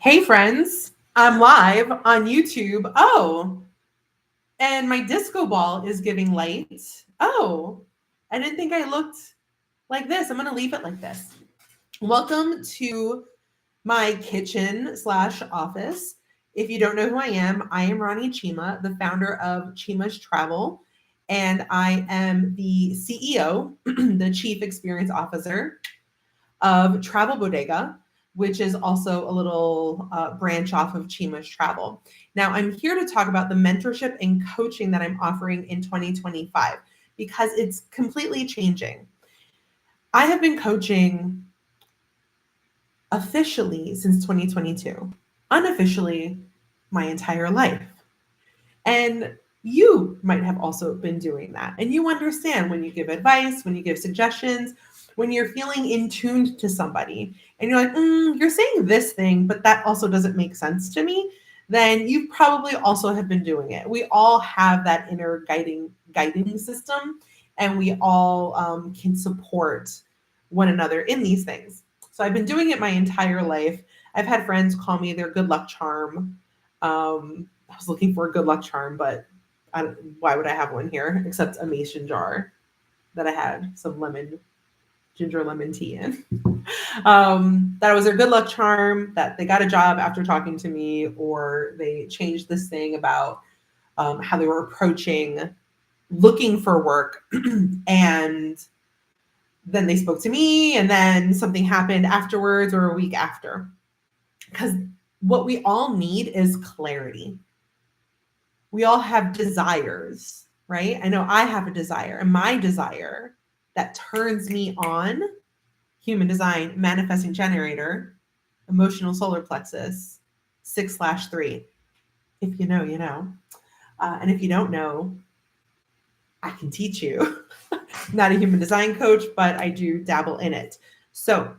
Hey friends, I'm live on YouTube. Oh, and my disco ball is giving light. Oh, I didn't think I looked like this. I'm going to leave it like this. Welcome to my kitchen slash office. If you don't know who I am Ronnie Chima, the founder of Chima's Travel, and I am the CEO, the Chief Experience Officer of Travel Bodega, which is also a little branch off of Chima's Travel. Now, I'm here to talk about the mentorship and coaching that I'm offering in 2025 because it's completely changing. I have been coaching officially since 2022, unofficially my entire life. And you might have also been doing that. And you understand when you give advice, when you give suggestions, when you're feeling in tuned to somebody and you're like, you're saying this thing, but that also doesn't make sense to me, then you probably also have been doing it. We all have that inner guiding system, and we all can support one another in these things. So I've been doing it my entire life. I've had friends call me their good luck charm. I was looking for a good luck charm, but why would I have one here except a mason jar that I had some ginger lemon tea in. That was their good luck charm, that they got a job after talking to me, or they changed this thing about how they were approaching looking for work. And then they spoke to me, and then something happened afterwards or a week after. Because what we all need is clarity. We all have desires, right? I know I have a desire, and my desire that turns me on, human design, manifesting generator, emotional solar plexus, 6/3. If you know, you know. And if you don't know, I can teach you. Not a human design coach, but I do dabble in it. So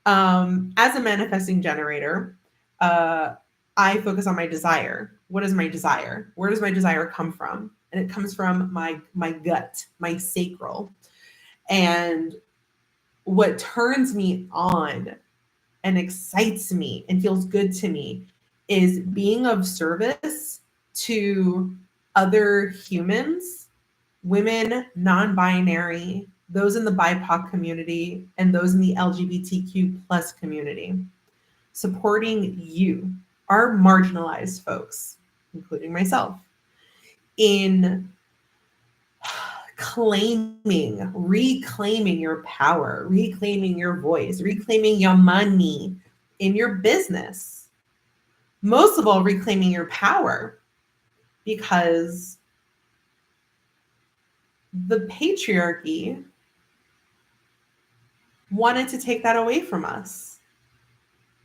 as a manifesting generator, I focus on my desire. What is my desire? Where does my desire come from? And it comes from my gut, my sacral. And what turns me on and excites me and feels good to me is being of service to other humans, women, non-binary, those in the BIPOC community, and those in the LGBTQ plus community. Supporting you, our marginalized folks, including myself, in reclaiming your power, reclaiming your voice, reclaiming your money in your business. Most of all, reclaiming your power, because the patriarchy wanted to take that away from us.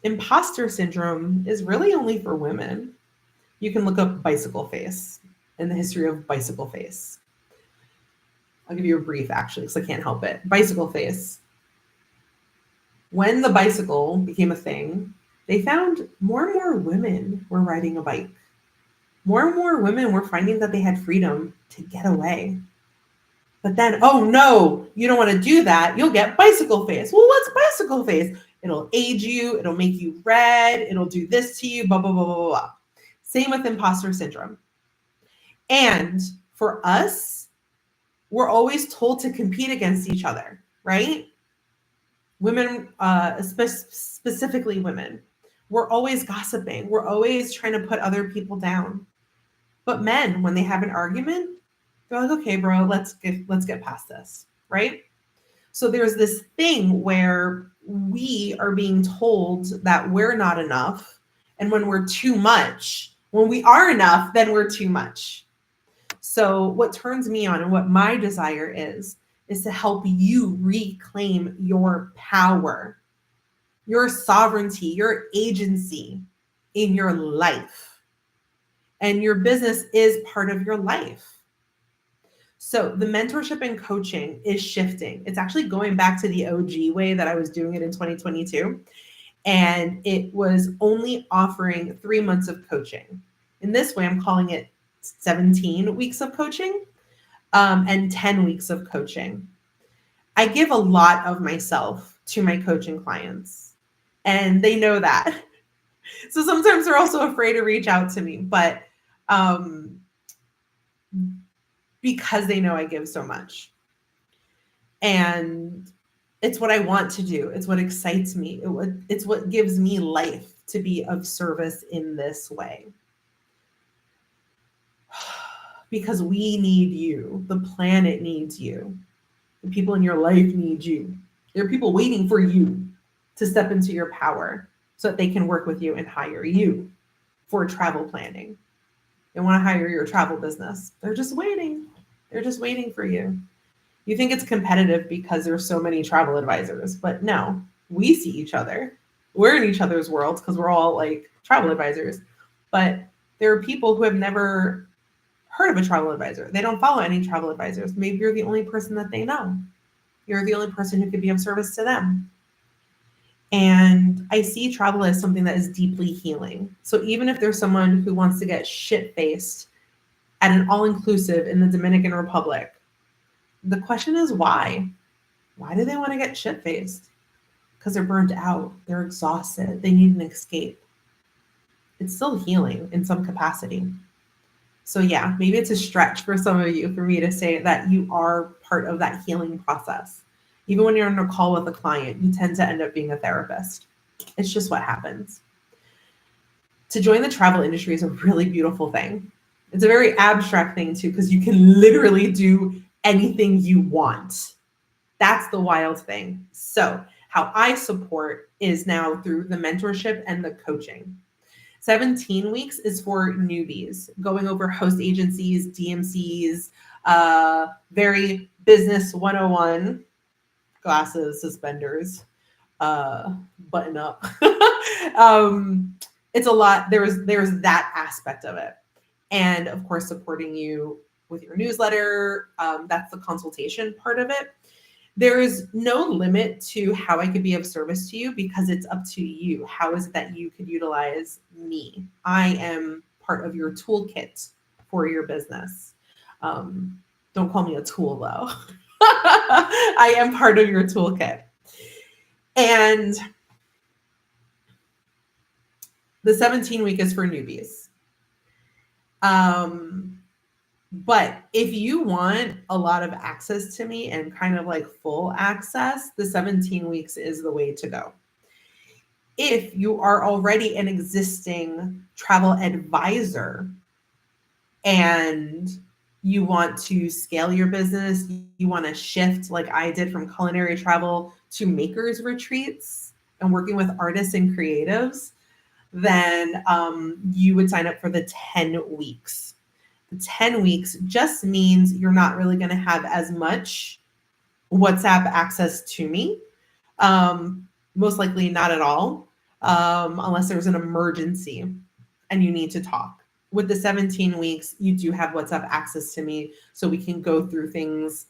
Imposter syndrome is really only for women. You can look up bicycle face and the history of bicycle face. I'll give you a brief, actually, because I can't help it. Bicycle face. When the bicycle became a thing, they found more and more women were riding a bike. More and more women were finding that they had freedom to get away. But then, oh no, you don't want to do that. You'll get bicycle face. Well, what's bicycle face? It'll age you. It'll make you red. It'll do this to you, blah, blah, blah, blah, blah. Same with imposter syndrome. And for us, we're always told to compete against each other, right? Women, specifically women, we're always gossiping. We're always trying to put other people down. But men, when they have an argument, they're like, okay, bro, let's get past this, right? So there's this thing where we are being told that we're not enough. And when we're too much, when we are enough, then we're too much. So what turns me on and what my desire is to help you reclaim your power, your sovereignty, your agency in your life. And your business is part of your life. So the mentorship and coaching is shifting. It's actually going back to the OG way that I was doing it in 2022. And it was only offering 3 months of coaching. In this way, I'm calling it 17 weeks of coaching and 10 weeks of coaching. I give a lot of myself to my coaching clients, and they know that. So sometimes they're also afraid to reach out to me, but um, because they know I give so much. And it's what I want to do. It's what excites me. It's what gives me life to be of service in this way. Because we need you. The planet needs you. The people in your life need you. There are people waiting for you to step into your power so that they can work with you and hire you for travel planning. They want to hire your travel business. They're just waiting. They're just waiting for you. You think it's competitive because there's so many travel advisors, but no, we see each other. We're in each other's worlds because we're all like travel advisors. But there are people who have never heard of a travel advisor. They don't follow any travel advisors. Maybe you're the only person that they know. You're the only person who could be of service to them. And I see travel as something that is deeply healing. So even if there's someone who wants to get shit-faced at an all-inclusive in the Dominican Republic, the question is why? Why do they want to get shit-faced? Because they're burned out. They're exhausted. They need an escape. It's still healing in some capacity. So yeah, maybe it's a stretch for some of you for me to say that you are part of that healing process. Even when you're on a call with a client, you tend to end up being a therapist. It's just what happens. To join the travel industry is a really beautiful thing. It's a very abstract thing too, because you can literally do anything you want. That's the wild thing. So how I support is now through the mentorship and the coaching. 17 weeks is for newbies, going over host agencies, DMCs, very business 101, glasses, suspenders, button up. It's a lot. There's that aspect of it. And of course, supporting you with your newsletter. That's the consultation part of it. There is no limit to how I could be of service to you because it's up to you. How is it that you could utilize me? I am part of your toolkit for your business. Don't call me a tool though. I am part of your toolkit. And the 17-week is for newbies. But if you want a lot of access to me and kind of like full access, the 17 weeks is the way to go. If you are already an existing travel advisor and you want to scale your business, you want to shift like I did from culinary travel to makers retreats and working with artists and creatives, then you would sign up for the 10 weeks. 10 weeks just means you're not really going to have as much WhatsApp access to me. Most likely not at all, unless there's an emergency and you need to talk. With the 17 weeks, you do have WhatsApp access to me so we can go through things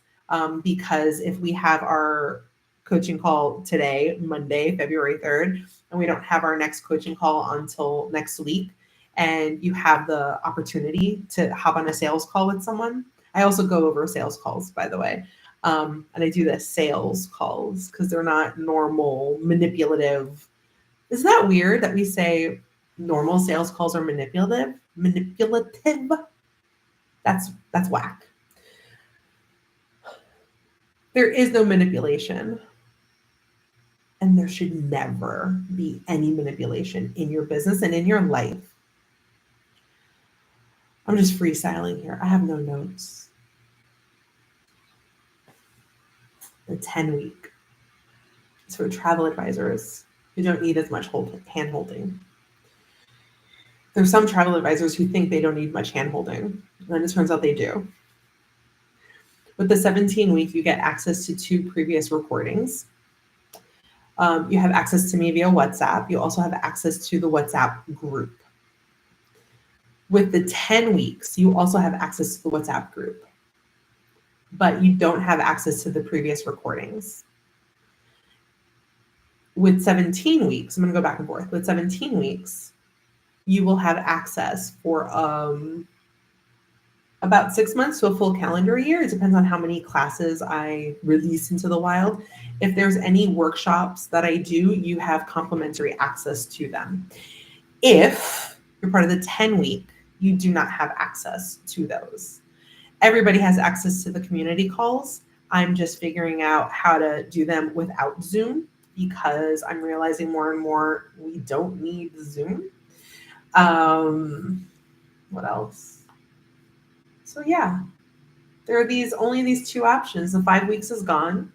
because if we have our coaching call today, Monday, February 3rd, and we don't have our next coaching call until next week, and you have the opportunity to hop on a sales call with someone. I also go over sales calls, by the way. And I do the sales calls because they're not normal, manipulative. Isn't that weird that we say normal sales calls are manipulative? Manipulative? That's whack. There is no manipulation. And there should never be any manipulation in your business and in your life. I'm just freestyling here. I have no notes. The 10-week is for travel advisors who don't need as much hand-holding. There's some travel advisors who think they don't need much hand-holding, and it turns out they do. With the 17-week, you get access to 2 previous recordings. You have access to me via WhatsApp. You also have access to the WhatsApp group. With the 10 weeks, you also have access to the WhatsApp group, but you don't have access to the previous recordings. With 17 weeks, I'm going to go back and forth. With 17 weeks, you will have access for about 6 months to a full calendar year. It depends on how many classes I release into the wild. If there's any workshops that I do, you have complimentary access to them. If you're part of the 10-week, you do not have access to those. Everybody has access to the community calls. I'm just figuring out how to do them without Zoom because I'm realizing more and more we don't need Zoom. What else? So yeah, there are only these two options. The 5 weeks is gone.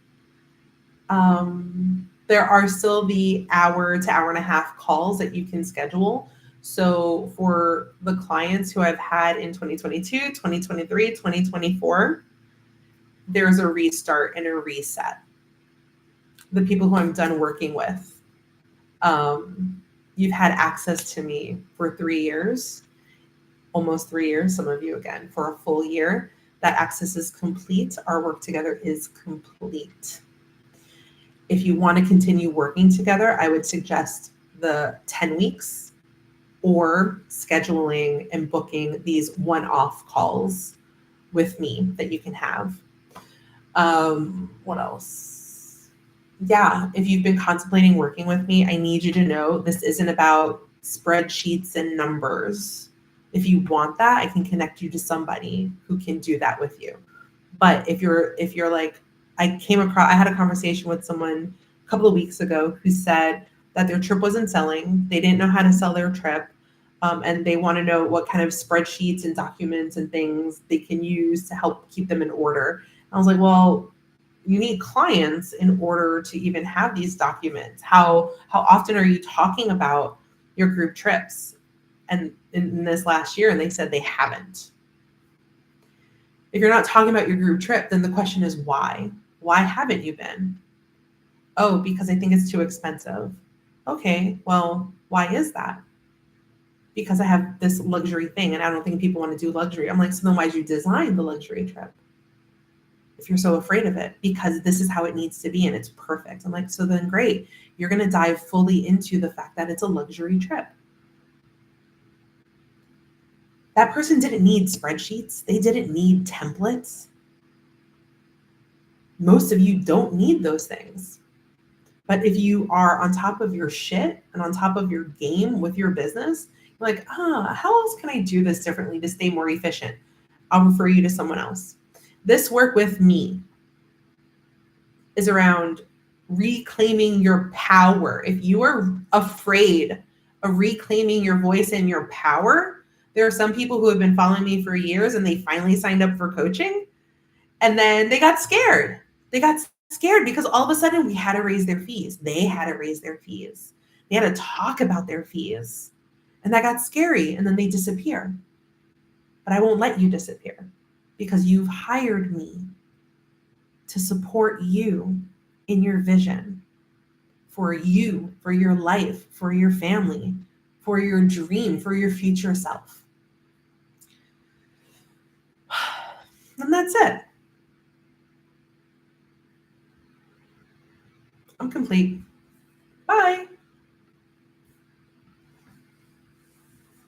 There are still the hour to hour and a half calls that you can schedule. So for the clients who I've had in 2022, 2023, 2024, there's a restart and a reset. The people who I'm done working with, you've had access to me for 3 years, almost 3 years, some of you again, for a full year. That access is complete. Our work together is complete. If you want to continue working together, I would suggest the 10 weeks or scheduling and booking these one-off calls with me that you can have. What else? Yeah, if you've been contemplating working with me, I need you to know this isn't about spreadsheets and numbers. If you want that, I can connect you to somebody who can do that with you. But if you're like, I had a conversation with someone a couple of weeks ago who said that their trip wasn't selling. They didn't know how to sell their trip. And they want to know what kind of spreadsheets and documents and things they can use to help keep them in order. I was like, well, you need clients in order to even have these documents. How often are you talking about your group trips? And in this last year, and they said they haven't. If you're not talking about your group trip, then the question is why? Why haven't you been? Oh, because I think it's too expensive. Okay, well, why is that? Because I have this luxury thing and I don't think people want to do luxury. I'm like, so then why'd you design the luxury trip? If you're so afraid of it, because this is how it needs to be and it's perfect. I'm like, so then great. You're going to dive fully into the fact that it's a luxury trip. That person didn't need spreadsheets. They didn't need templates. Most of you don't need those things. But if you are on top of your shit and on top of your game with your business, you're like, how else can I do this differently to stay more efficient? I'll refer you to someone else. This work with me is around reclaiming your power. If you are afraid of reclaiming your voice and your power, there are some people who have been following me for years and they finally signed up for coaching and then they got scared. They got scared because all of a sudden we had to raise their fees. They had to raise their fees. They had to talk about their fees. And that got scary and then they disappear. But I won't let you disappear because you've hired me to support you in your vision for you, for your life, for your family, for your dream, for your future self. And that's it. I'm complete.